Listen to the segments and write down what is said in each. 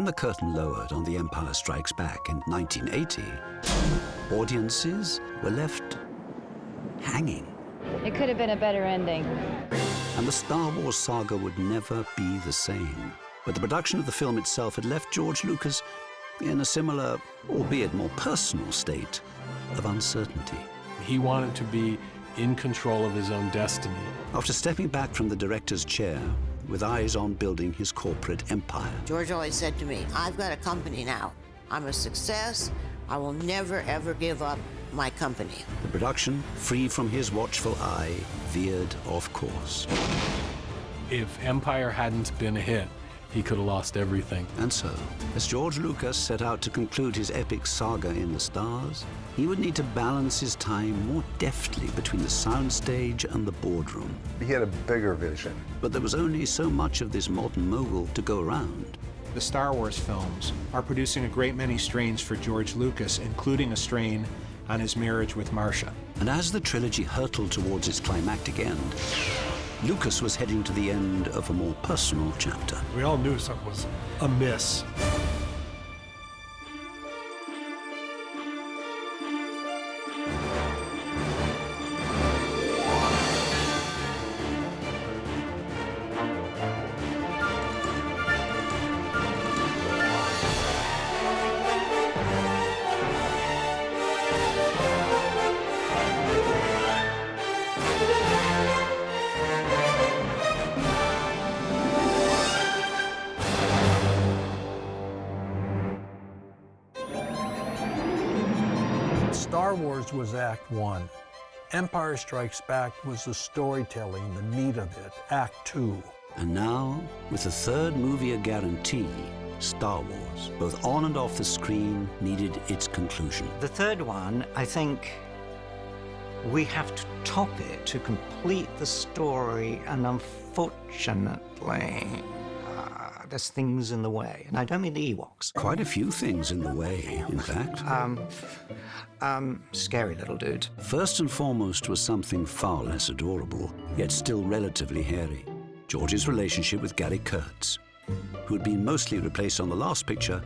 When the curtain lowered on The Empire Strikes Back in 1980, audiences were left hanging. It could have been a better ending. And the Star Wars saga would never be the same. But the production of the film itself had left George Lucas in a similar, albeit more personal state of uncertainty. He wanted to be in control of his own destiny. After stepping back from the director's chair, with eyes on building his corporate empire, George always said to me, I've got a company now. I'm a success. I will never, ever give up my company. the production, free from his watchful eye, veered off course. If Empire hadn't been a hit, he could have lost everything. And so, as George Lucas set out to conclude his epic saga in the stars, he would need to balance his time more deftly between the soundstage and the boardroom. He had a bigger vision. But there was only so much of this modern mogul to go around. The Star Wars films are producing a great many strains for George Lucas, including a strain on his marriage with Marsha. And as the trilogy hurtled towards its climactic end, Lucas was heading to the end of a more personal chapter. We all knew something was amiss. Star Wars was Act One. Empire Strikes Back was the storytelling, the meat of it, Act Two. And now, with the third movie a guarantee, Star Wars, both on and off the screen, needed its conclusion. The third one, I think we have to top it to complete the story, and unfortunately, there's things in the way. And I don't mean the Ewoks. Quite a few things in the way, in fact. Scary little dude. First and foremost was something far less adorable, yet still relatively hairy. George's relationship with Gary Kurtz, who had been mostly replaced on the last picture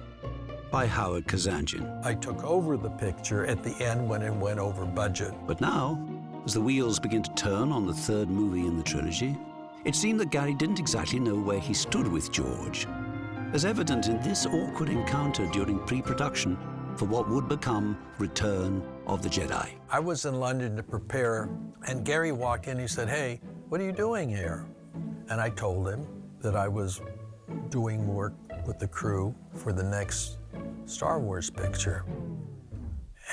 by Howard Kazanjian. I took over the picture at the end when it went over budget. But now, as the wheels begin to turn on the third movie in the trilogy, it seemed that Gary didn't exactly know where he stood with George, as evident in this awkward encounter during pre-production for what would become Return of the Jedi. I was in London to prepare, and Gary walked in. He said, "Hey, what are you doing here?" And I told him that I was doing work with the crew for the next Star Wars picture.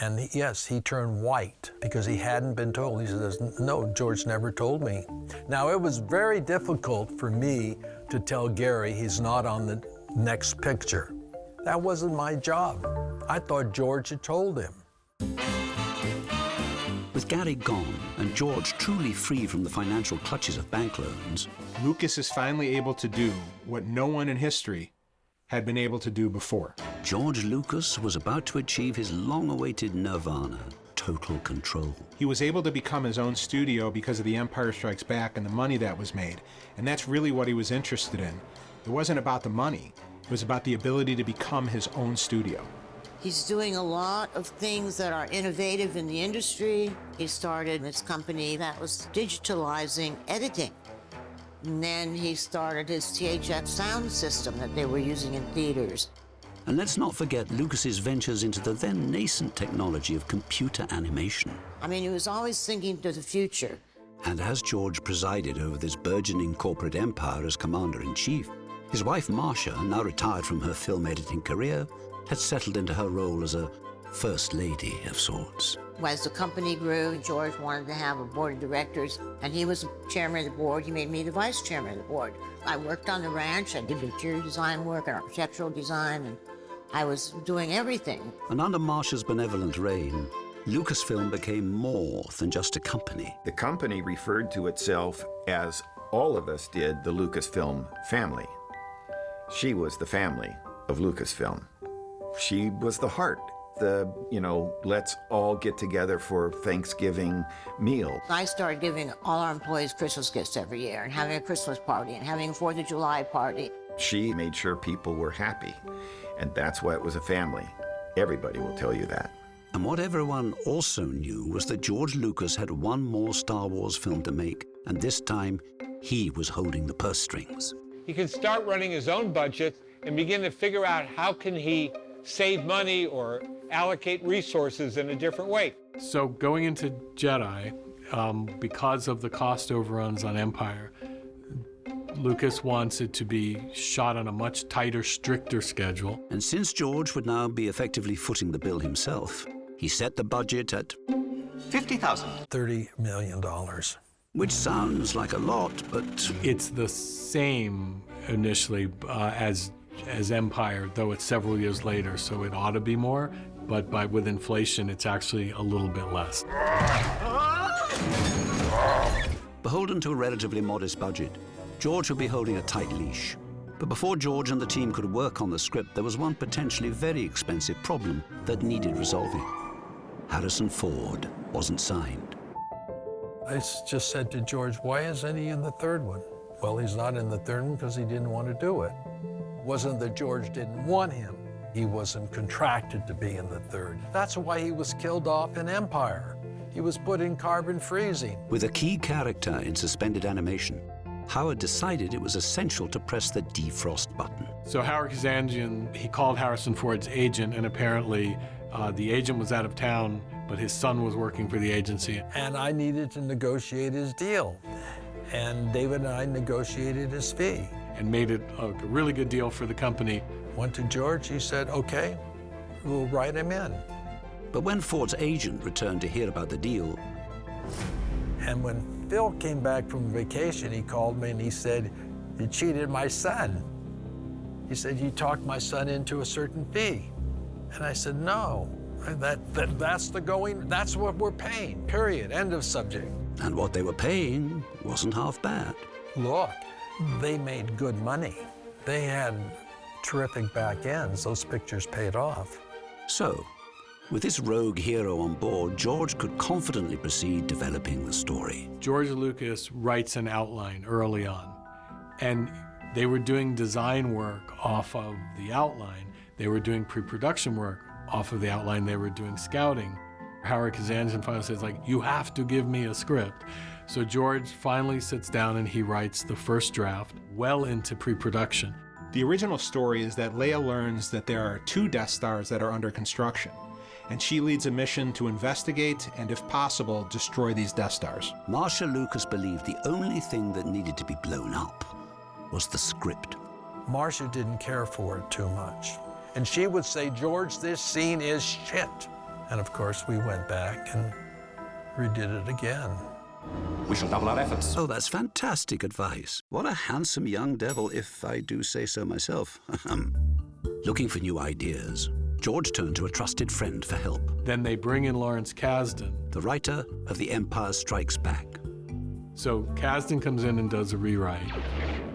And yes, he turned white because he hadn't been told. He says, "No, George never told me." Now, it was very difficult for me to tell Gary he's not on the next picture. That wasn't my job. I thought George had told him. With Gary gone and George truly free from the financial clutches of bank loans, Lucas is finally able to do what no one in history had been able to do before. George Lucas was about to achieve his long-awaited nirvana, total control. He was able to become his own studio because of The Empire Strikes Back and the money that was made. And that's really what he was interested in. It wasn't about the money. It was about the ability to become his own studio. He's doing a lot of things that are innovative in the industry. He started his company that was digitalizing editing. And then he started his THX sound system that they were using in theaters. And let's not forget Lucas's ventures into the then nascent technology of computer animation. I mean, he was always thinking to the future. And as George presided over this burgeoning corporate empire as commander-in-chief, his wife Marsha, now retired from her film editing career, had settled into her role as a first lady of sorts. As the company grew, George wanted to have a board of directors, and he was chairman of the board. He made me the vice chairman of the board. I worked on the ranch. I did interior design work and architectural design, and I was doing everything. And under Marsha's benevolent reign, Lucasfilm became more than just a company. The company referred to itself as all of us did, the Lucasfilm family. She was the family of Lucasfilm. She was the heart, let's all get together for Thanksgiving meal. I started giving all our employees Christmas gifts every year and having a Christmas party and having a 4th of July party. She made sure people were happy, and that's why it was a family. Everybody will tell you that. And what everyone also knew was that George Lucas had one more Star Wars film to make, and this time he was holding the purse strings. He can start running his own budget and begin to figure out how can he save money or allocate resources in a different way. So going into Jedi, because of the cost overruns on Empire, Lucas wants it to be shot on a much tighter, stricter schedule. And since George would now be effectively footing the bill himself, he set the budget at $50,000. $30 million. which sounds like a lot, but It's the same initially as Empire, though it's several years later, so it ought to be more. But with inflation, it's actually a little bit less. beholden to a relatively modest budget, George would be holding a tight leash. But before George and the team could work on the script, there was one potentially very expensive problem that needed resolving. Harrison Ford wasn't signed. I just said to George, why isn't he in the third one? Well, he's not in the third one because he didn't want to do it. It wasn't that George didn't want him. He wasn't contracted to be in the third. That's why he was killed off in Empire. He was put in carbon freezing. With a key character in suspended animation, Howard decided it was essential to press the defrost button. So Howard Kazanjian, he called Harrison Ford's agent, and apparently the agent was out of town, but his son was working for the agency. And I needed to negotiate his deal. And David and I negotiated his fee. And made it a really good deal for the company. Went to George, he said, okay, we'll write him in. But when Ford's agent returned to hear about the deal, And when Phil came back from vacation, he called me and he said, you cheated my son. He said, you talked my son into a certain fee. And I said, no, that's the going, that's what we're paying, period, end of subject. and what they were paying wasn't half bad. Look, they made good money. They had terrific back ends. Those pictures paid off. So, with this rogue hero on board, George could confidently proceed developing the story. George Lucas writes an outline early on, and they were doing design work off of the outline. They were doing pre-production work off of the outline. They were doing scouting. Howard Kazanjian finally says, you have to give me a script. So George finally sits down and he writes the first draft well into pre-production. The original story is that Leia learns that there are 2 Death Stars that are under construction, and she leads a mission to investigate and, if possible, destroy these Death Stars. Marsha Lucas believed the only thing that needed to be blown up was the script. Marsha didn't care for it too much. And she would say, George, this scene is shit. And of course, we went back and redid it again. We shall double our efforts. Oh, that's fantastic advice. What a handsome young devil, if I do say so myself. Looking for new ideas, George turned to a trusted friend for help, Then they bring in Lawrence Kasdan. the writer of The Empire Strikes Back. So Kasdan comes in and does a rewrite.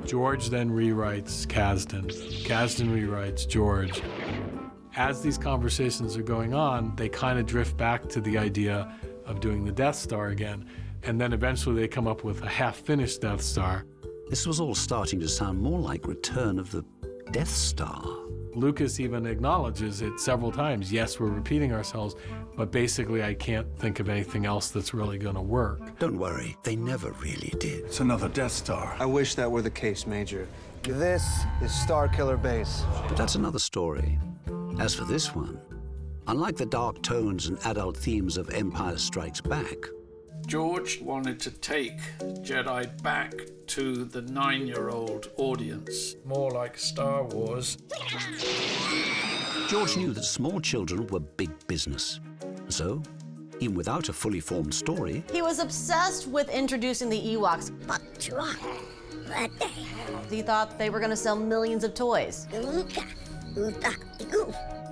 George then rewrites Kasdan. Kasdan rewrites George. As these conversations are going on, they kind of drift back to the idea of doing the Death Star again. And then eventually they come up with a half-finished Death Star. This was all starting to sound more like Return of the Death Star. Lucas even acknowledges it several times. Yes, we're repeating ourselves, but basically I can't think of anything else that's really going to work. Don't worry, they never really did. It's another Death Star. I wish that were the case, Major. This is Star Killer Base. But that's another story. As for this one, unlike the dark tones and adult themes of Empire Strikes Back, George wanted to take Jedi back to the 9-year-old audience, more like Star Wars. George knew that small children were big business. So, even without a fully formed story, He was obsessed with introducing the Ewoks. He thought they were going to sell millions of toys.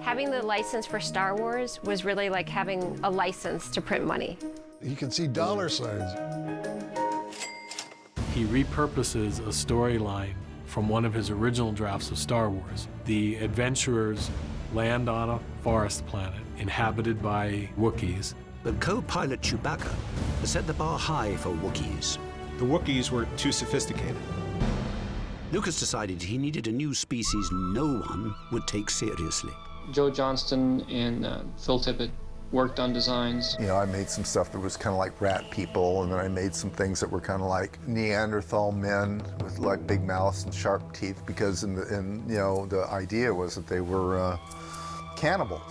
Having the license for Star Wars was really like having a license to print money. You can see dollar signs. He repurposes a storyline from one of his original drafts of Star Wars. The adventurers land on a forest planet inhabited by Wookiees. but co-pilot Chewbacca has set the bar high for Wookiees. The Wookiees were too sophisticated. Lucas decided he needed a new species no one would take seriously. Joe Johnston and Phil Tippett worked on designs. You know, I made some stuff that was kind of like rat people, and then I made some things that were kind of like Neanderthal men with like big mouths and sharp teeth, because you know, the idea was that they were cannibals.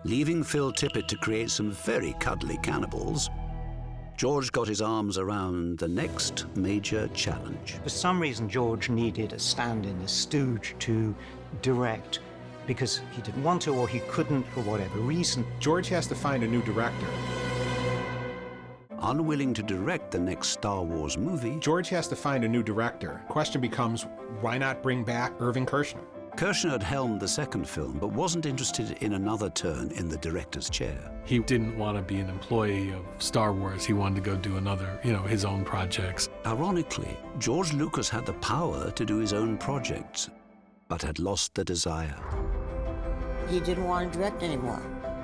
Leaving Phil Tippett to create some very cuddly cannibals, George got his arms around the next major challenge. For some reason, George needed a stand-in, a stooge to direct, because he didn't want to or he couldn't for whatever reason. George has to find a new director. Unwilling to direct the next Star Wars movie, George has to find a new director. Question becomes, why not bring back Irving Kershner? Kershner had helmed the second film, but wasn't interested in another turn in the director's chair. He didn't want to be an employee of Star Wars. He wanted to go do another, his own projects. Ironically, George Lucas had the power to do his own projects, but had lost the desire. He didn't want to direct anymore.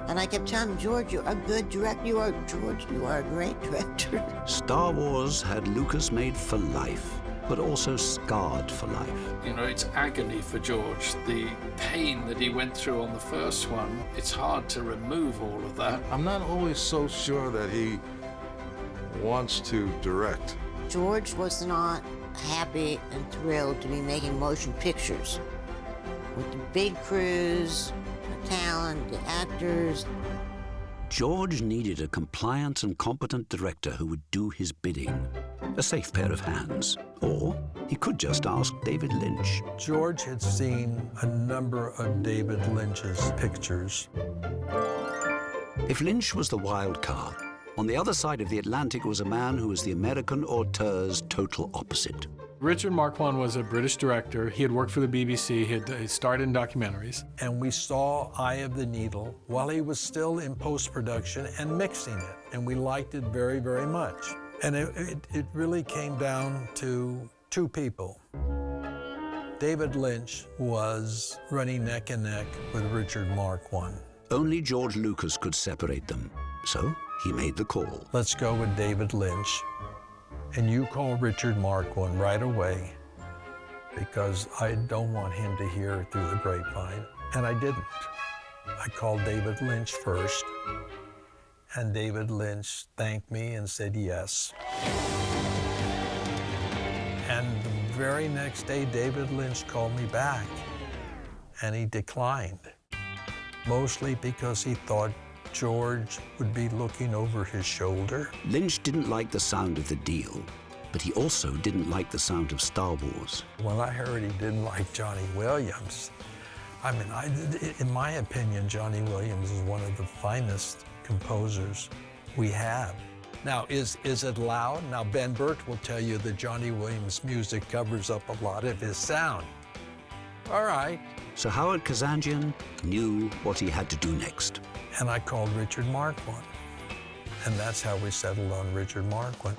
And I kept telling him, George, you're a good director. George, you are a great director. Star Wars had Lucas made for life, but also scarred for life. You know, it's agony for George. The pain that he went through on the first one, it's hard to remove all of that. I'm not always so sure that he wants to direct. George was not happy and thrilled to be making motion pictures with the big crews, the talent, the actors. George needed a compliant and competent director who would do his bidding. A safe pair of hands. Or he could just ask David Lynch. George had seen a number of David Lynch's pictures. If Lynch was the wild card, on the other side of the Atlantic was a man who was the American auteur's total opposite. Richard Marquand was a British director. He had worked for the BBC. He had starred in documentaries. And we saw Eye of the Needle while he was still in post-production and mixing it. And we liked it very, very much. And it really came down to two people. David Lynch was running neck and neck with Richard Marquand. Only George Lucas could separate them. So he made the call. Let's go with David Lynch. And you call Richard Marquand right away, because I don't want him to hear through the grapevine. And I didn't. I called David Lynch first, and David Lynch thanked me and said yes. And the very next day, David Lynch called me back, and he declined, mostly because he thought George would be looking over his shoulder. Lynch didn't like the sound of the deal, but he also didn't like the sound of Star Wars. When I heard he didn't like Johnny Williams, I mean, in my opinion, Johnny Williams is one of the finest composers we have. Now, is it loud? Now, Ben Burt will tell you that Johnny Williams' music covers up a lot of his sound. All right. So Howard Kazanjian knew what he had to do next. And I called Richard Marquand. And that's how we settled on Richard Marquand.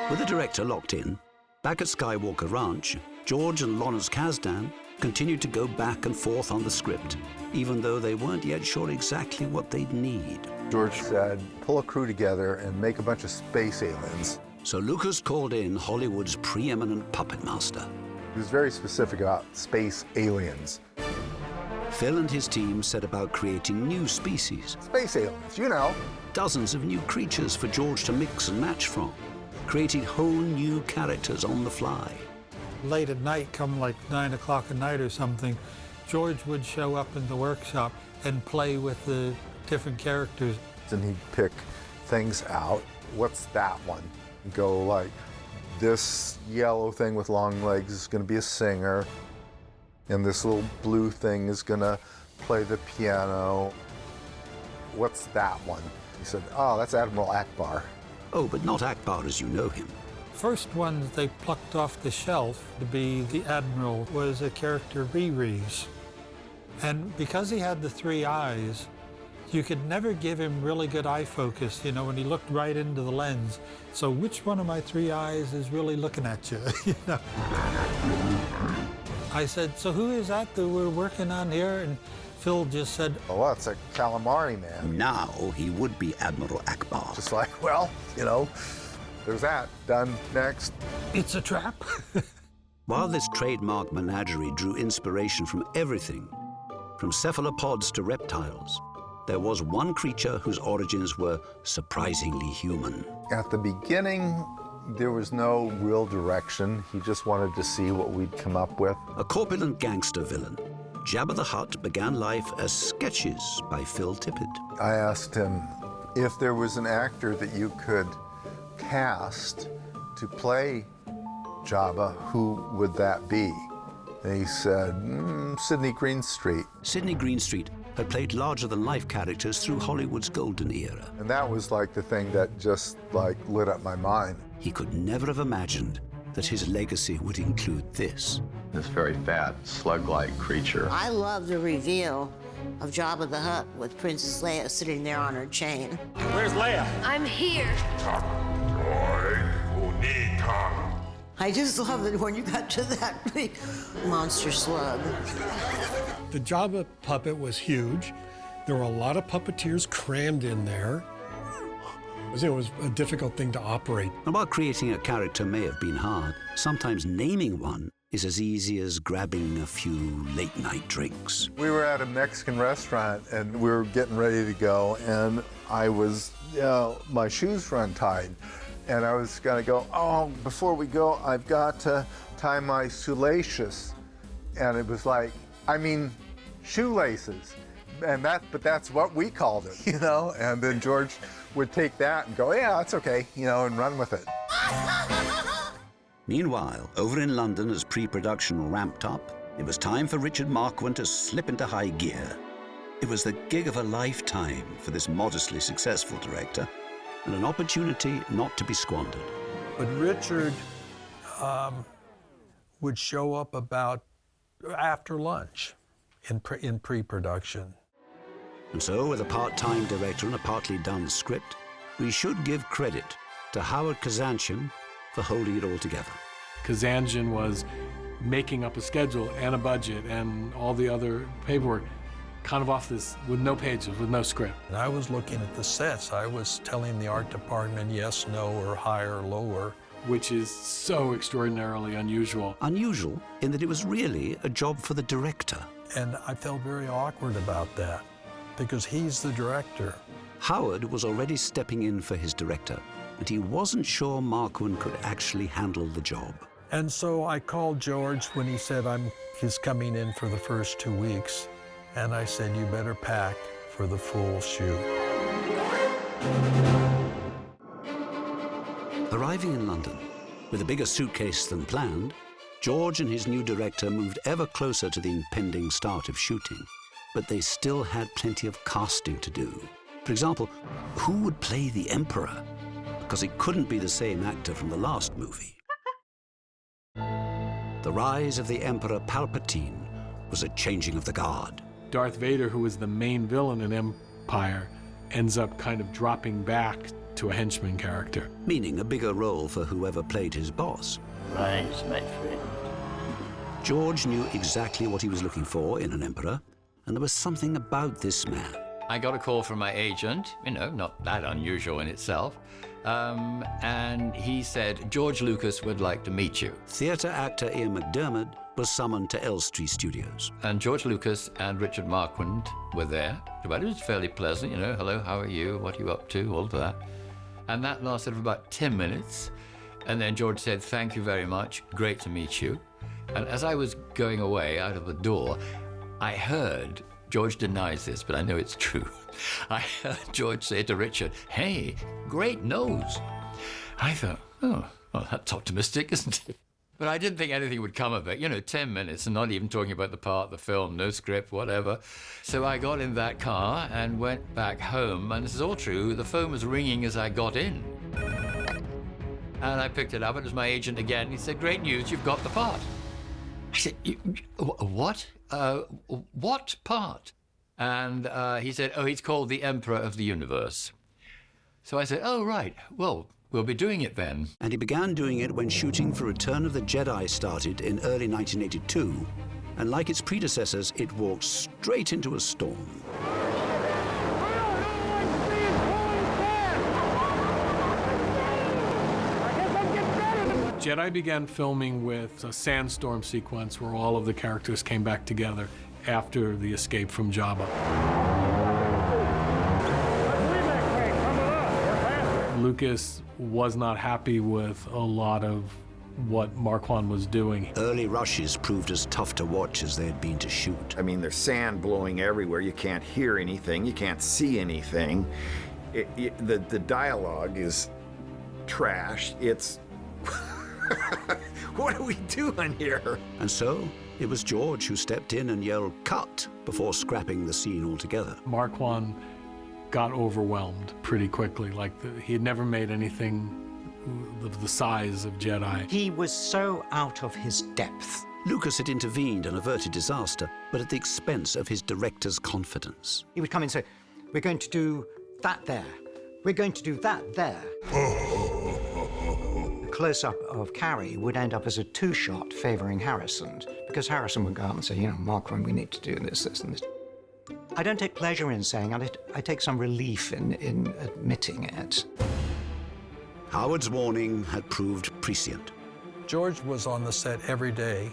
With the director locked in, back at Skywalker Ranch, George and Lawrence Kasdan continued to go back and forth on the script, even though they weren't yet sure exactly what they'd need. George said, pull a crew together and make a bunch of space aliens. So Lucas called in Hollywood's preeminent puppet master. He was very specific about space aliens. Phil and his team set about creating new species. Space aliens, you know. Dozens of new creatures for George to mix and match from, creating whole new characters on the fly. Late at night, come like 9 o'clock at night or something, George would show up in the workshop and play with the different characters. And he'd pick things out. What's that one? Go like, this yellow thing with long legs is going to be a singer, and this little blue thing is going to play the piano. What's that one? He said, oh, that's Admiral Akbar. Oh, but not Akbar as you know him. First one that they plucked off the shelf to be the Admiral was a character Riri's. And because he had the 3 eyes, you could never give him really good eye focus, you know, when he looked right into the lens. So which one of my 3 eyes is really looking at you, you know? I said, so who is that we're working on here? And Phil just said, oh, it's a calamari man. Now he would be Admiral Akbar. Just like, well, you know, there's that. Done. Next. It's a trap. While this trademark menagerie drew inspiration from everything, from cephalopods to reptiles, there was one creature whose origins were surprisingly human. At the beginning, there was no real direction. He just wanted to see what we'd come up with. A corpulent gangster villain, Jabba the Hutt began life as sketches by Phil Tippett. I asked him if there was an actor that you could cast to play Jabba, who would that be? And he said, Sidney Greenstreet. Sidney Greenstreet had played larger-than-life characters through Hollywood's golden era. And that was like the thing that just like lit up my mind. He could never have imagined that his legacy would include this. This very fat, slug-like creature. I love the reveal of Jabba the Hutt with Princess Leia sitting there on her chain. Where's Leia? I'm here. I just love it when you got to that big monster slug. The Jabba puppet was huge. There were a lot of puppeteers crammed in there. It was a difficult thing to operate. And while creating a character may have been hard, sometimes naming one is as easy as grabbing a few late-night drinks. We were at a Mexican restaurant and we were getting ready to go, and I was, my shoes were untied. And I was gonna go, oh, before we go, I've got to tie my shoelaces. And it was like, I mean, shoelaces. And but that's what we called it, you know? And then George would take that and go, yeah, that's okay, you know, and run with it. Meanwhile, over in London, as pre-production ramped up, it was time for Richard Marquand to slip into high gear. It was the gig of a lifetime for this modestly successful director, and an opportunity not to be squandered. But Richard would show up about after lunch in pre-production. And so, with a part-time director and a partly done script, we should give credit to Howard Kazanjian for holding it all together. Kazanjian was making up a schedule and a budget and all the other paperwork, kind of off this, with no pages, with no script. And I was looking at the sets. I was telling the art department yes, no, or higher, or lower. Which is so extraordinarily unusual. Unusual in that it was really a job for the director. And I felt very awkward about that, because he's the director. Howard was already stepping in for his director, and he wasn't sure Marquand could actually handle the job. And so I called George when he said he's coming in for the first 2 weeks. And I said, you better pack for the full shoot. Arriving in London, with a bigger suitcase than planned, George and his new director moved ever closer to the impending start of shooting. But they still had plenty of casting to do. For example, who would play the Emperor? Because it couldn't be the same actor from the last movie. The rise of the Emperor Palpatine was a changing of the guard. Darth Vader, who was the main villain in Empire, ends up kind of dropping back to a henchman character. Meaning a bigger role for whoever played his boss. Rise, my friend. George knew exactly what he was looking for in an Emperor, and there was something about this man. I got a call from my agent, not that unusual in itself, and he said, George Lucas would like to meet you. Theatre actor Ian McDiarmid was summoned to Elstree Studios. And George Lucas and Richard Marquand were there. But it was fairly pleasant, hello, how are you, what are you up to, all of that. And that lasted for about 10 minutes. And then George said, thank you very much, great to meet you. And as I was going away out of the door, I heard, George denies this, but I know it's true. I heard George say to Richard, hey, great nose. I thought, oh, well, that's optimistic, isn't it? But I didn't think anything would come of it. 10 minutes, and not even talking about the part, the film, no script, whatever. So I got in that car and went back home, and this is all true. The phone was ringing as I got in. And I picked it up, and it was my agent again. He said, great news, you've got the part. I said, what? What part? And he said, oh, he's called the Emperor of the Universe. So I said, oh, right, well, we'll be doing it then. And he began doing it when shooting for Return of the Jedi started in early 1982. And like its predecessors, it walked straight into a storm. Jedi began filming with a sandstorm sequence where all of the characters came back together after the escape from Jabba. Lucas was not happy with a lot of what Marquand was doing. Early rushes proved as tough to watch as they had been to shoot. I mean, there's sand blowing everywhere. You can't hear anything. You can't see anything. The dialogue is trash. It's... What are we doing here? And so, it was George who stepped in and yelled, "Cut!" before scrapping the scene altogether. Marquand got overwhelmed pretty quickly. He had never made anything of the size of Jedi. He was so out of his depth. Lucas had intervened and averted disaster, but at the expense of his director's confidence. He would come in and say, "We're going to do that there. We're going to do that there." A close-up of Carrie would end up as a two-shot favoring Harrison, because Harrison would go out and say, "Marquand, we need to do this, this, and this." I don't take pleasure in saying it. I take some relief in admitting it. Howard's warning had proved prescient. George was on the set every day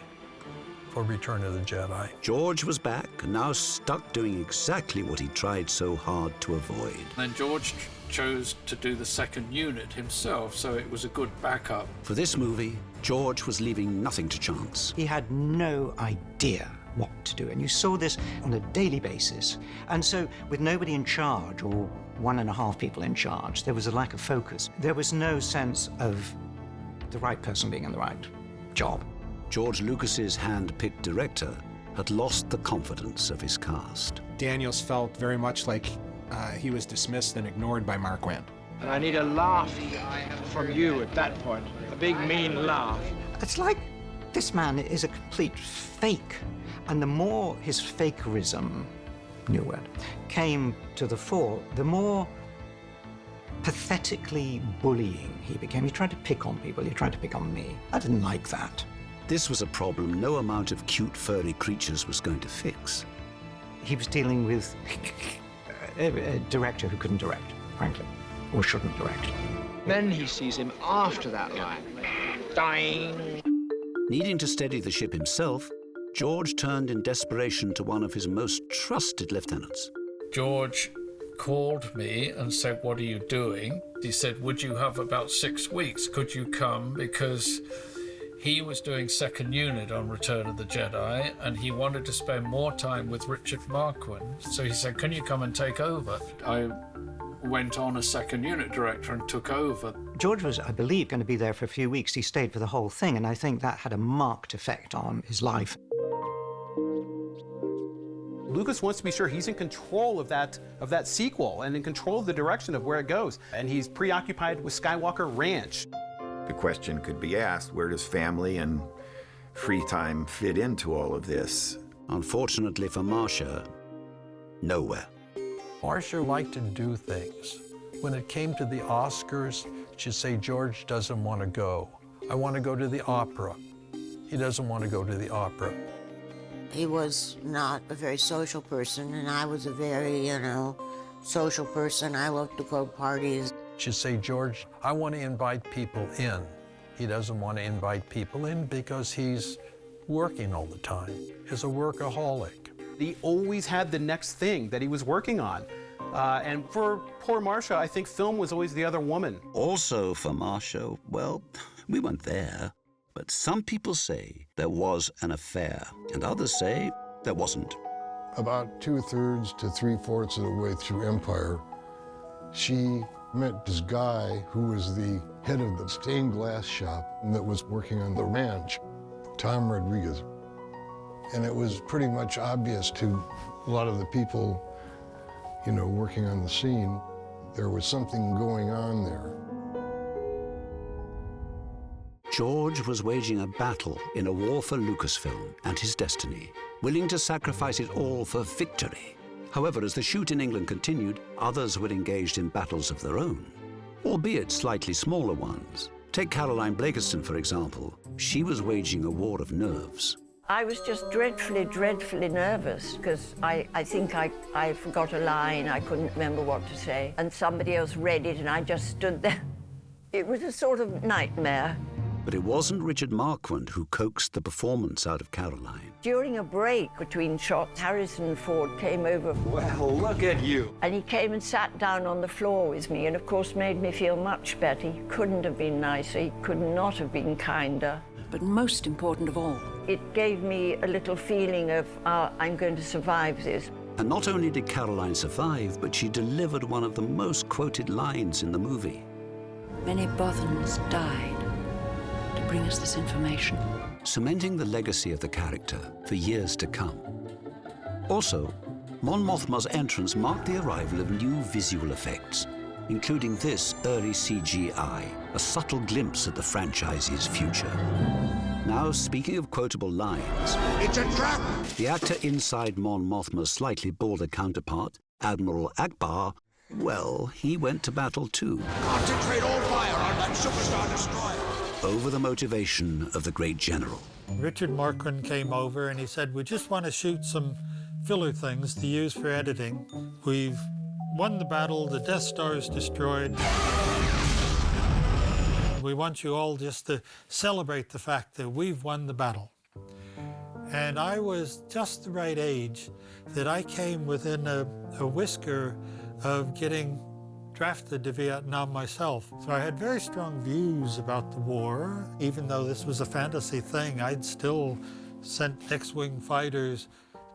for Return of the Jedi. George was back, and now stuck doing exactly what he tried so hard to avoid. Then George chose to do the second unit himself, so it was a good backup. For this movie, George was leaving nothing to chance. He had no idea what to do, and you saw this on a daily basis. And so, with nobody in charge, or 1.5 people in charge, there was a lack of focus. There was no sense of the right person being in the right job. George Lucas's hand-picked director had lost the confidence of his cast. Daniels felt very much like he was dismissed and ignored by Marquand. And I need a laugh from you at that point. A big, mean laugh. It's like this man is a complete fake. And the more his fakerism, new word, came to the fore, the more pathetically bullying he became. He tried to pick on people. He tried to pick on me. I didn't like that. This was a problem no amount of cute, furry creatures was going to fix. He was dealing with a director who couldn't direct, frankly, or shouldn't direct. Then he sees him after that line. Dying. Needing to steady the ship himself, George turned in desperation to one of his most trusted lieutenants. George called me and said, "What are you doing?" He said, "Would you have about 6 weeks? Could you come?" Because he was doing second unit on Return of the Jedi, and he wanted to spend more time with Richard Marquand. So he said, "Can you come and take over?" I went on as second unit director and took over. George was, I believe, going to be there for a few weeks. He stayed for the whole thing, and I think that had a marked effect on his life. Lucas wants to be sure he's in control of that sequel and in control of the direction of where it goes. And he's preoccupied with Skywalker Ranch. The question could be asked, where does family and free time fit into all of this? Unfortunately for Marsha, nowhere. Marsha liked to do things. When it came to the Oscars, she'd say, "George doesn't want to go. I want to go to the opera." He doesn't want to go to the opera. He was not a very social person, and I was a very, social person. I loved to go to parties. She'd say, "George, I want to invite people in." He doesn't want to invite people in because he's working all the time. He's a workaholic. He always had the next thing that he was working on. And for poor Marsha, I think film was always the other woman. Also for Marsha, well, we weren't there, but some people say there was an affair, and others say there wasn't. About 2/3 to 3/4 of the way through Empire, she met this guy who was the head of the stained glass shop that was working on the ranch, Tom Rodriguez. And it was pretty much obvious to a lot of the people, working on the scene, there was something going on there. George was waging a battle in a war for Lucasfilm and his destiny, willing to sacrifice it all for victory. However, as the shoot in England continued, others were engaged in battles of their own, albeit slightly smaller ones. Take Caroline Blakiston, for example. She was waging a war of nerves. I was just dreadfully, dreadfully nervous because I think I forgot a line. I couldn't remember what to say. And somebody else read it and I just stood there. It was a sort of nightmare. But it wasn't Richard Marquand who coaxed the performance out of Caroline. During a break between shots, Harrison Ford came over. Well, look at you. And he came and sat down on the floor with me and, of course, made me feel much better. He couldn't have been nicer. He could not have been kinder. But most important of all, it gave me a little feeling of, I'm going to survive this. And not only did Caroline survive, but she delivered one of the most quoted lines in the movie. Many Bothans died to bring us this information. Cementing the legacy of the character for years to come. Also, Mon Mothma's entrance marked the arrival of new visual effects, including this early CGI, a subtle glimpse at the franchise's future. Now, speaking of quotable lines, it's a trap! The actor inside Mon Mothma's slightly balder counterpart, Admiral Akbar, well, he went to battle too. Concentrate all fire on that superstar destroyer! Over the motivation of the great general. Richard Marquand came over and he said, we just want to shoot some filler things to use for editing. We've won the battle, the Death Star is destroyed. We want you all just to celebrate the fact that we've won the battle. And I was just the right age that I came within a whisker of getting drafted to Vietnam myself. So I had very strong views about the war. Even though this was a fantasy thing, I'd still sent X-Wing fighters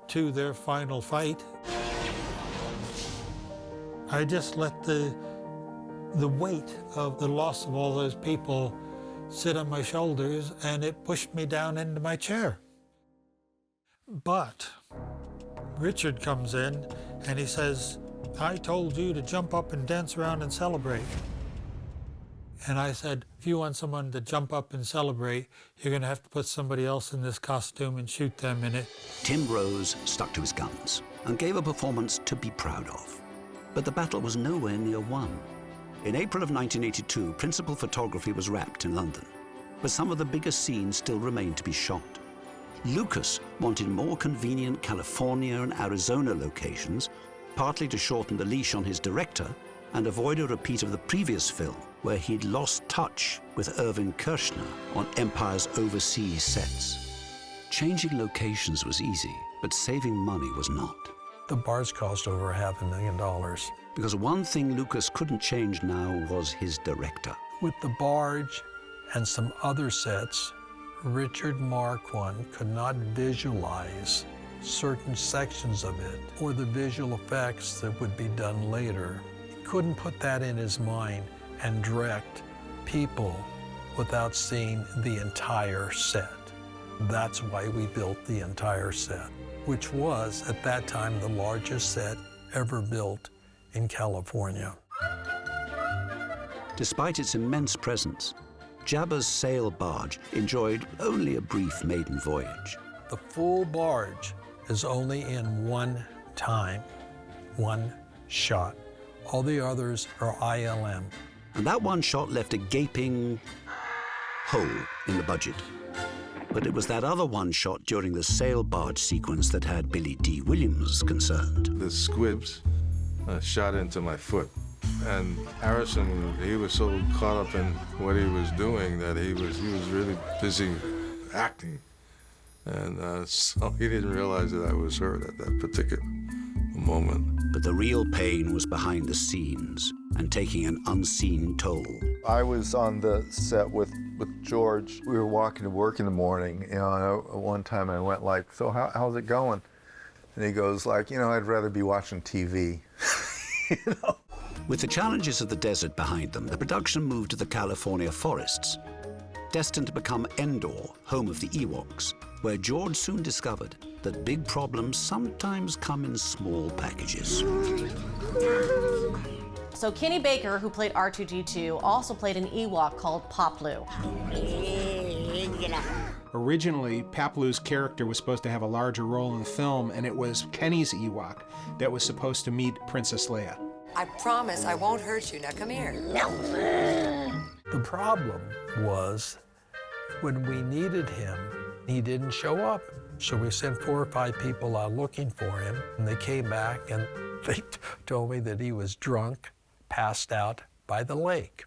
to their final fight. I just let the weight of the loss of all those people sit on my shoulders, and it pushed me down into my chair. But Richard comes in and he says, I told you to jump up and dance around and celebrate. And I said, if you want someone to jump up and celebrate, you're going to have to put somebody else in this costume and shoot them in it. Tim Rose stuck to his guns and gave a performance to be proud of. But the battle was nowhere near won. In April of 1982, principal photography was wrapped in London, but some of the biggest scenes still remained to be shot. Lucas wanted more convenient California and Arizona locations, partly to shorten the leash on his director and avoid a repeat of the previous film, where he'd lost touch with Irvin Kershner on Empire's overseas sets. Changing locations was easy, but saving money was not. The barge cost over $500,000. Because one thing Lucas couldn't change now was his director. With the barge and some other sets, Richard Marquand could not visualize certain sections of it or the visual effects that would be done later. He couldn't put that in his mind and direct people without seeing the entire set. That's why we built the entire set, which was, at that time, the largest set ever built in California. Despite its immense presence, Jabba's sail barge enjoyed only a brief maiden voyage. The full barge is only in one time, one shot. All the others are ILM. And that one shot left a gaping hole in the budget. But it was that other one shot during the sail barge sequence that had Billy D. Williams concerned. The squibs shot into my foot. And Harrison, he was so caught up in what he was doing that he was really busy acting. And so he didn't realize that I was hurt at that particular moment. But the real pain was behind the scenes and taking an unseen toll. I was on the set with George. We were walking to work in the morning. You know, one time I went like, so how's it going? And he goes like, I'd rather be watching TV. With the challenges of the desert behind them, the production moved to the California forests, destined to become Endor, home of the Ewoks, where George soon discovered that big problems sometimes come in small packages. So Kenny Baker, who played R2-D2, also played an Ewok called Poplu. Originally, Paplu's character was supposed to have a larger role in the film, and it was Kenny's Ewok that was supposed to meet Princess Leia. I promise I won't hurt you. Now come here. The problem was when we needed him, he didn't show up. So we sent 4 or 5 people out looking for him, and they came back and they told me that he was drunk, passed out by the lake.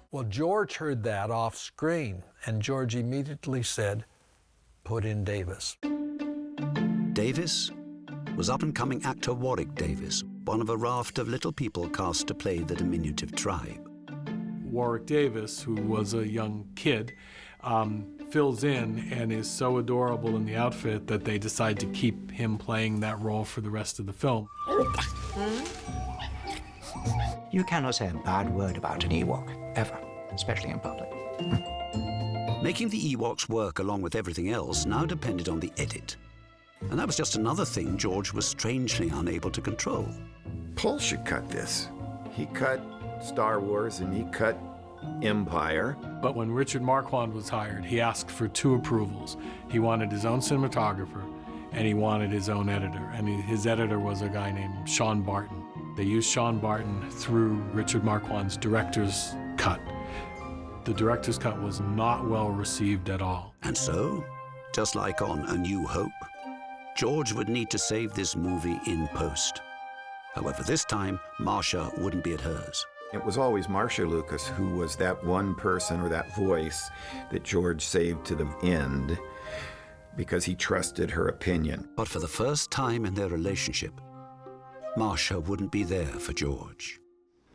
Well, George heard that off screen, and George immediately said, put in Davis. Davis was up-and-coming actor Warwick Davis, one of a raft of little people cast to play the diminutive tribe. Warwick Davis, who was a young kid, fills in and is so adorable in the outfit that they decide to keep him playing that role for the rest of the film. You cannot say a bad word about an Ewok, ever, especially in public. Making the Ewoks work along with everything else now depended on the edit. And that was just another thing George was strangely unable to control. Paul should cut this. He cut Star Wars and he cut Empire. But when Richard Marquand was hired, he asked for 2 approvals. He wanted his own cinematographer, and he wanted his own editor. And his editor was a guy named Sean Barton. They used Sean Barton through Richard Marquand's director's cut. The director's cut was not well received at all. And so, just like on A New Hope, George would need to save this movie in post. However, this time, Marsha wouldn't be at hers. It was always Marsha Lucas who was that one person or that voice that George saved to the end because he trusted her opinion. But for the first time in their relationship, Marsha wouldn't be there for George.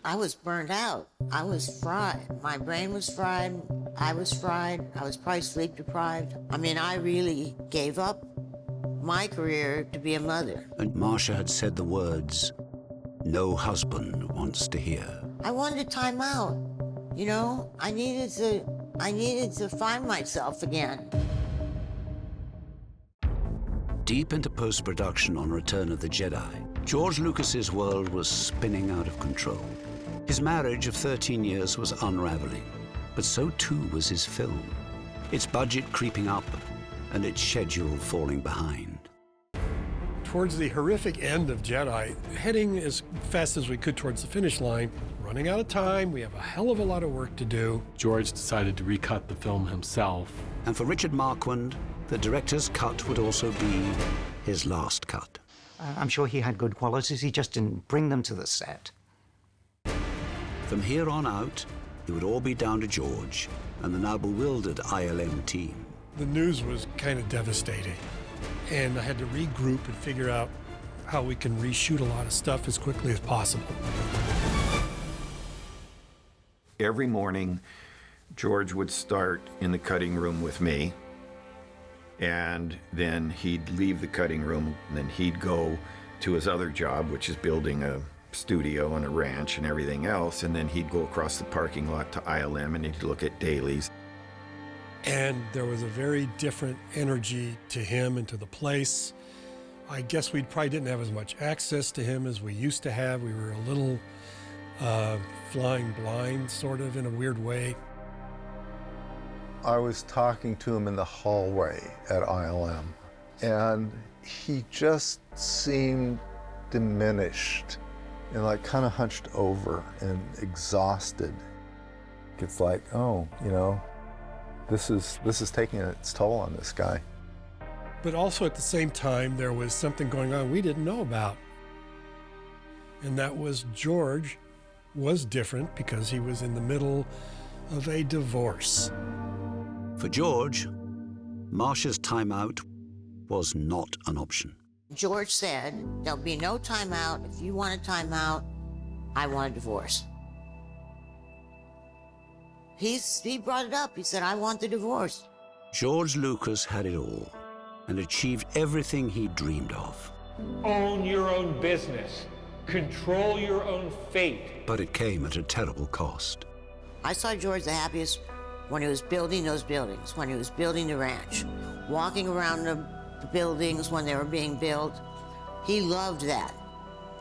I was burned out. I was fried. My brain was fried. I was fried. I was probably sleep deprived. I mean, I really gave up my career to be a mother. And Marsha had said the words no husband wants to hear. I wanted time out. You know, I needed to find myself again. Deep into post-production on Return of the Jedi, George Lucas's world was spinning out of control. His marriage of 13 years was unraveling, but so too was his film. Its budget creeping up and its schedule falling behind. Towards the horrific end of Jedi, heading as fast as we could towards the finish line, running out of time, we have a hell of a lot of work to do. George decided to recut the film himself. And for Richard Marquand, the director's cut would also be his last cut. I'm sure he had good qualities, he just didn't bring them to the set. From here on out, it would all be down to George and the now bewildered ILM team. The news was kind of devastating, and I had to regroup and figure out how we can reshoot a lot of stuff as quickly as possible. Every morning, George would start in the cutting room with me, and then he'd leave the cutting room, and then he'd go to his other job, which is building a studio and a ranch and everything else, and then he'd go across the parking lot to ILM and he'd look at dailies. And there was a very different energy to him and to the place. I guess we probably didn't have as much access to him as we used to have. We were a little flying blind, sort of, in a weird way. I was talking to him in the hallway at ILM, and he just seemed diminished and like kind of hunched over and exhausted. It's like, oh, you know, this is taking its toll on this guy. But also at the same time, there was something going on we didn't know about. And that was George was different because he was in the middle of a divorce. For George, Marsha's timeout was not an option. George said, there'll be no timeout. If you want a timeout, I want a divorce. He brought it up. He said, I want the divorce. George Lucas had it all and achieved everything he dreamed of. Own your own business. Control your own fate. But it came at a terrible cost. I saw George the happiest when he was building those buildings, when he was building the ranch, walking around the buildings when they were being built. He loved that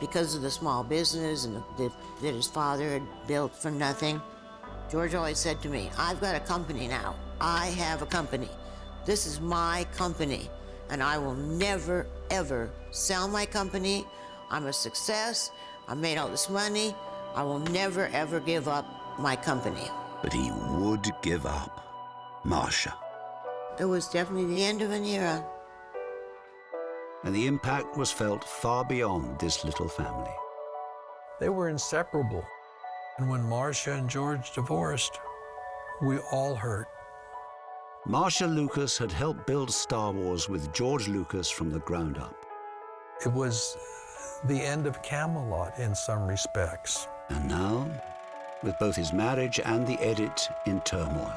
because of the small business and that his father had built from nothing. George always said to me, I've got a company now. I have a company. This is my company, and I will never, ever sell my company. I'm a success. I made all this money. I will never, ever give up my company. But he would give up Marsha. It was definitely the end of an era. And the impact was felt far beyond this little family. They were inseparable. And when Marsha and George divorced, we all hurt. Marsha Lucas had helped build Star Wars with George Lucas from the ground up. It was the end of Camelot in some respects. And now, with both his marriage and the edit in turmoil.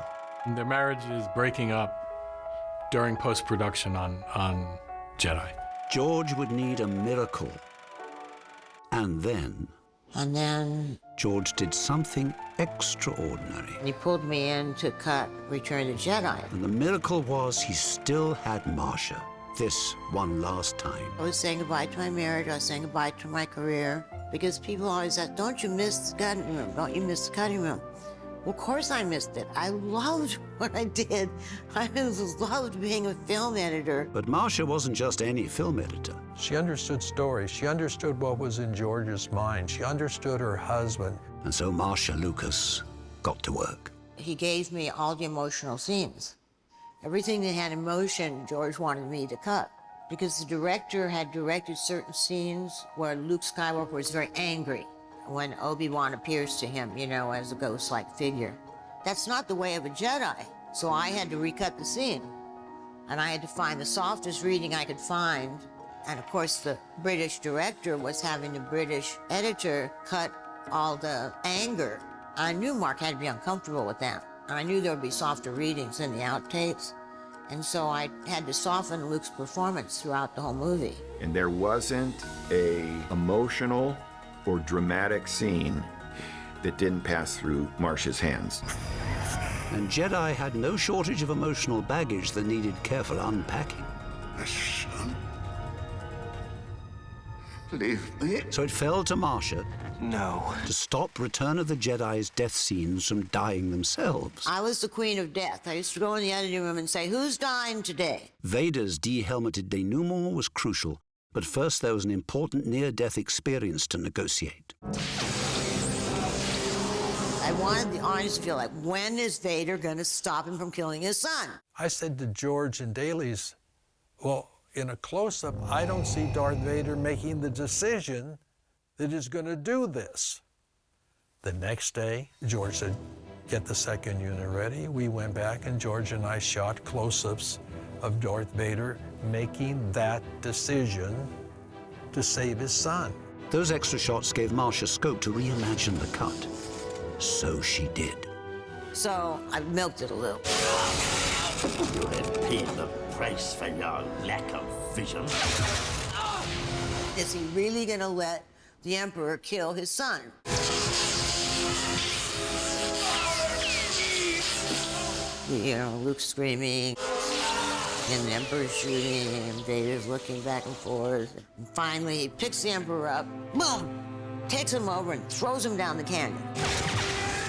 Their marriage is breaking up during post-production on Jedi. George would need a miracle. And then George did something extraordinary. He pulled me in to cut Return of the Jedi. And the miracle was he still had Marsha. This one last time. I was saying goodbye to my marriage. I was saying goodbye to my career. Because people always ask, don't you miss the cutting room? Don't you miss the cutting room? Well, of course I missed it. I loved what I did. I just loved being a film editor. But Marsha wasn't just any film editor. She understood stories. She understood what was in George's mind. She understood her husband. And so Marsha Lucas got to work. He gave me all the emotional scenes. Everything that had emotion, George wanted me to cut. Because the director had directed certain scenes where Luke Skywalker was very angry when Obi-Wan appears to him, you know, as a ghost-like figure. That's not the way of a Jedi. So I had to recut the scene. And I had to find the softest reading I could find. And of course, the British director was having the British editor cut all the anger. I knew Mark had to be uncomfortable with that. And I knew there would be softer readings in the outtakes. And so I had to soften Luke's performance throughout the whole movie. And there wasn't an emotional or dramatic scene that didn't pass through Marsha's hands. And Jedi had no shortage of emotional baggage that needed careful unpacking. Leave me. So it fell to Marsha No. to stop Return of the Jedi's death scenes from dying themselves. I was the queen of death. I used to go in the editing room and say, who's dying today? Vader's de-helmeted denouement was crucial, but first there was an important near-death experience to negotiate. I wanted the audience to feel like, when is Vader going to stop him from killing his son? I said to George and Dailies, well, in a close-up, I don't see Darth Vader making the decision that is going to do this. The next day, George said, get the second unit ready. We went back, and George and I shot close-ups of Darth Vader making that decision to save his son. Those extra shots gave Marsha scope to reimagine the cut. So she did. So I milked it a little. You have paid the price for your lack of vision. Is he really going to let the Emperor kill his son? You know, Luke's screaming, and the Emperor's shooting, and Vader's looking back and forth. And finally, he picks the Emperor up, boom, takes him over and throws him down the canyon.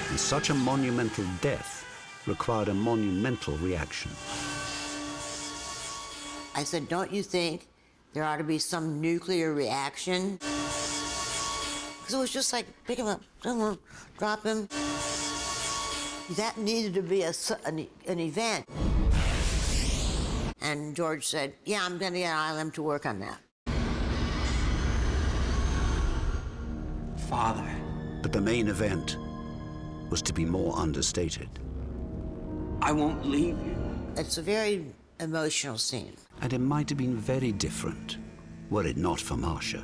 And such a monumental death required a monumental reaction. I said, don't you think there ought to be some nuclear reaction? Because it was just like, pick him up, drop him. That needed to be an event. And George said, yeah, I'm going to get ILM to work on that. Father. But the main event was to be more understated. I won't leave you. It's a very emotional scene. And it might have been very different were it not for Marsha.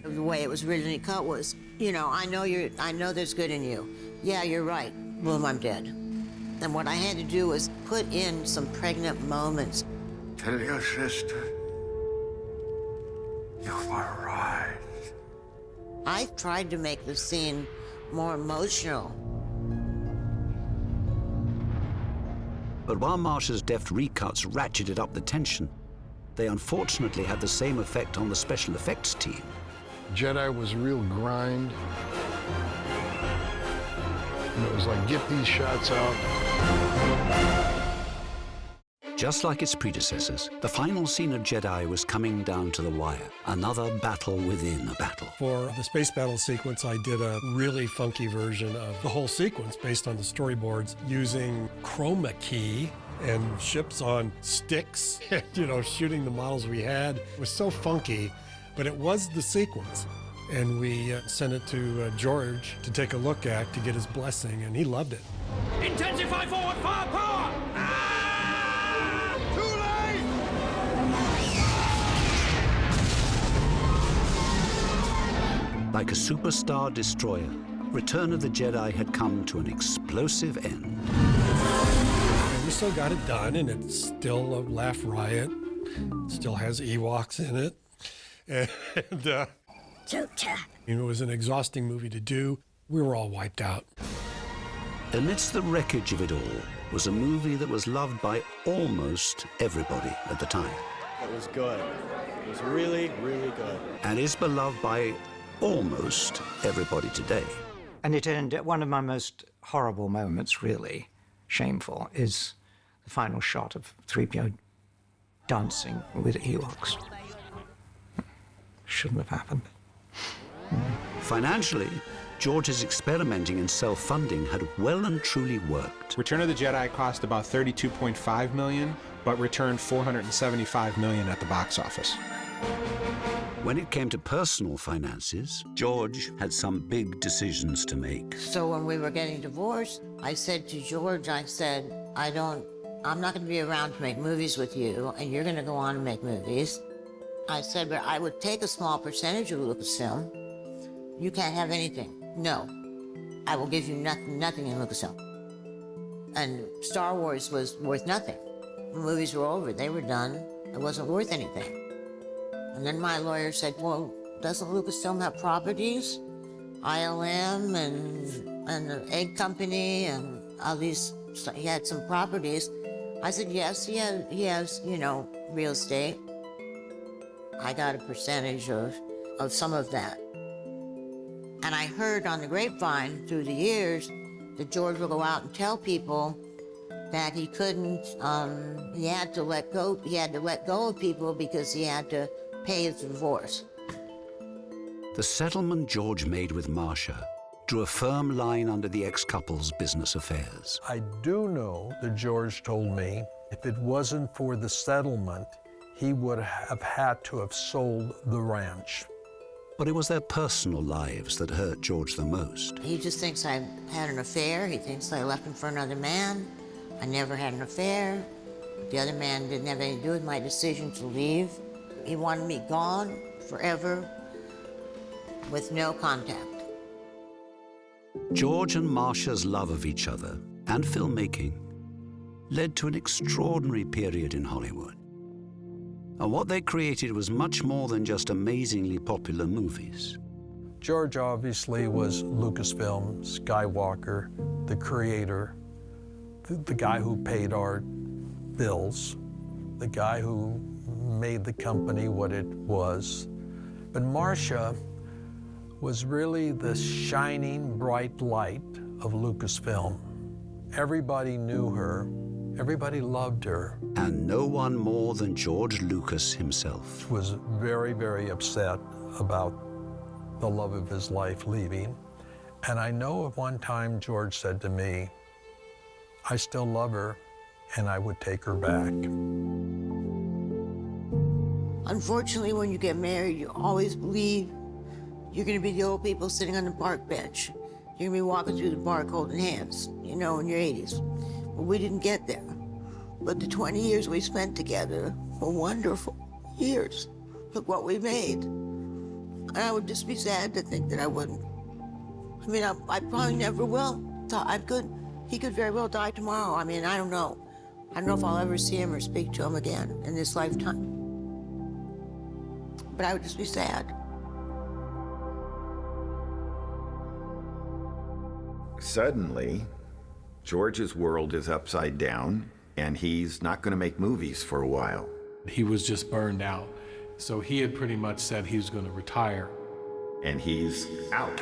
The way it was originally cut was, you know, I know there's good in you. Yeah, you're right. Boom, I'm dead. And what I had to do was put in some pregnant moments. Tell your sister you've arrived. I tried to make the scene more emotional. But while Marsha's deft recuts ratcheted up the tension, they unfortunately had the same effect on the special effects team. Jedi was a real grind. And it was like, get these shots out. Just like its predecessors, the final scene of Jedi was coming down to the wire. Another battle within a battle. For the space battle sequence, I did a really funky version of the whole sequence based on the storyboards using chroma key and ships on sticks, and, you know, shooting the models we had. It was so funky, but it was the sequence. And we sent it to George to take a look at, to get his blessing, and he loved it. Intensify forward, firepower! Too late! Like a superstar destroyer, Return of the Jedi had come to an explosive end. And we still got it done, and it's still a laugh riot. It still has Ewoks in it. And it was an exhausting movie to do. We were all wiped out. Amidst the wreckage of it all was a movie that was loved by almost everybody at the time. It was good. It was really, really good. And is beloved by almost everybody today. And it ended, one of my most horrible moments, really shameful, is the final shot of 3PO dancing with Ewoks. Shouldn't have happened. Financially, George's experimenting and self-funding had well and truly worked. Return of the Jedi cost about $32.5 million, but returned $475 million at the box office. When it came to personal finances, George had some big decisions to make. So when we were getting divorced, I said to George, I said, I'm not going to be around to make movies with you, and you're going to go on and make movies. I said, but I would take a small percentage of Lucasfilm. You can't have anything. No, I will give you nothing in Lucasfilm. And Star Wars was worth nothing. The movies were over, they were done. It wasn't worth anything. And then my lawyer said, well, doesn't Lucasfilm have properties? ILM and the Egg Company and all these, he had some properties. I said, yes, he has, real estate. I got a percentage of some of that. And I heard on the grapevine through the years that George would go out and tell people that he couldn't, he had to let go of people because he had to pay his divorce. The settlement George made with Marsha drew a firm line under the ex-couple's business affairs. I do know that George told me if it wasn't for the settlement, he would have had to have sold the ranch. But it was their personal lives that hurt George the most. He just thinks I had an affair. He thinks I left him for another man. I never had an affair. The other man didn't have anything to do with my decision to leave. He wanted me gone forever with no contact. George and Marsha's love of each other and filmmaking led to an extraordinary period in Hollywood. And what they created was much more than just amazingly popular movies. George obviously was Lucasfilm, Skywalker, the creator, the guy who paid our bills, the guy who made the company what it was. But Marsha was really the shining bright light of Lucasfilm. Everybody knew her. Everybody loved her. And no one more than George Lucas himself. Was very, very upset about the love of his life leaving. And I know at one time George said to me, I still love her and I would take her back. Unfortunately, when you get married, you always believe you're going to be the old people sitting on the park bench. You're going to be walking through the park holding hands, in your 80s. But we didn't get there. But the 20 years we spent together were wonderful years. Look what we made. And I would just be sad to think that I wouldn't. I mean, I probably never will. He could very well die tomorrow. I mean, I don't know. I don't know if I'll ever see him or speak to him again in this lifetime. But I would just be sad. Suddenly, George's world is upside down, and he's not going to make movies for a while. He was just burned out. So he had pretty much said he was going to retire. And he's out.